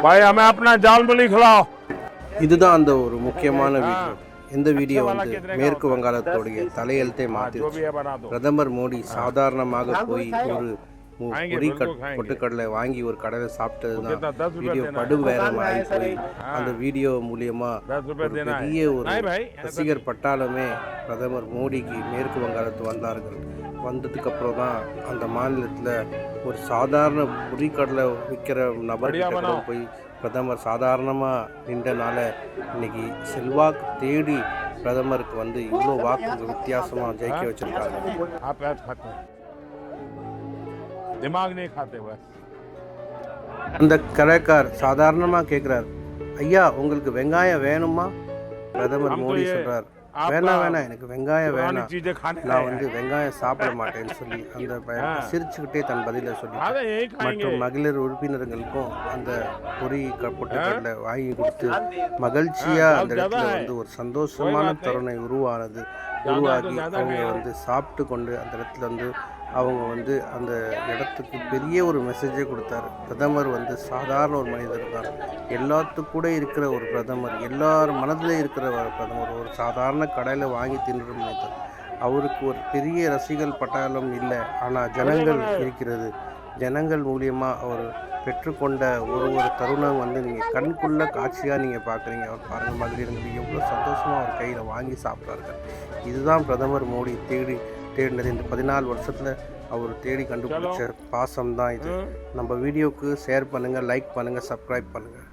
भाई हमें अपना जाल मूली खिलाओ। இதுதான் அந்த ஒரு முக்கியமான வீடியோ. இந்த வீடியோ வந்து மேற்கு வங்காளத்தோடைய தலையெழுத்தை மாற்றிடுச்சு. பிரதமர் மோடி சாதாரணமாக போய் ஒரு பொரி பொட்டுக்கடலை வாங்கி ஒரு கடையில் சாப்பிட்டது தான் வீடியோ படுவேரமாகி போய் அந்த வீடியோ மூலியமா பெரிய ஒரு ரசிகர் பட்டாளமே பிரதமர் மோடிக்கு மேற்கு வங்காளத்து வந்தார்கள். வந்ததுக்கப்புறம் தான் அந்த மாநிலத்தில் ஒரு சாதாரண பொரிக்கடலை விற்கிற நபர்கிட்ட போய் பிரதமர் சாதாரணமாக நின்றனால இன்னைக்கு செல்வாக்கு தேடி பிரதமருக்கு வந்து இவ்வளோ வாக்கு வித்தியாசமாக ஜெயிக்க வச்சிருக்காங்க. அந்த கடைக்கார் சாதாரணமாக கேட்குறார், ஐயா உங்களுக்கு வெங்காயம் வேணுமா? பிரதமர் மோடி சொல்கிறார், வேணாம் எனக்கு வெங்காயம் வேணாம், நான் வந்து வெங்காயம் சாப்பிட மாட்டேன்னு சொல்லி அந்த பையன் சிரிச்சுக்கிட்டே தன் பதிலை சொல்லி மற்றும் மகளிர் உறுப்பினர்களுக்கும் அந்த பொரி பொட்டுக்கடலை வாங்கி கொடுத்து மகிழ்ச்சியாக அந்த இடத்துல வந்து ஒரு சந்தோஷமான தருணம் உருவாகி அவங்க வந்து சாப்பிட்டு கொண்டு அந்த இடத்துல வந்து அவங்க வந்து அந்த இடத்துக்கு பெரிய ஒரு மெசேஜே கொடுத்தாரு. பிரதமர் வந்து சாதாரண ஒரு மனிதர் தான், எல்லாத்துக்கூட இருக்கிற ஒரு பிரதமர், எல்லார் மனதில் இருக்கிற ஒரு பிரதமர், ஒரு சாதாரண கடையில் வாங்கி தின்னுற மனிதர். அவருக்கு ஒரு பெரிய ரசிகர் பட்டாளம் இல்லை, ஆனால் ஜனங்கள் இருக்கிறது. ஜனங்கள் மூலியமாக அவர் பெற்றுக்கொண்ட ஒரு தருணம் வந்து நீங்கள் கண்குள்ள காட்சியாக நீங்கள் பார்க்குறீங்க. அவர் பாருங்கள், மகளிர்கள் எவ்வளோ சந்தோஷமாக அவர் கையில் வாங்கி சாப்பிட்றார்கள். இதுதான் பிரதமர் மோடி தேடினது. இந்த 14 வருஷத்தில் அவர் தேடி கண்டுபிடிச்ச பாசம் தான் இது. நம்ம வீடியோவுக்கு ஷேர் பண்ணுங்கள், லைக் பண்ணுங்கள், சப்ஸ்கிரைப் பண்ணுங்கள்.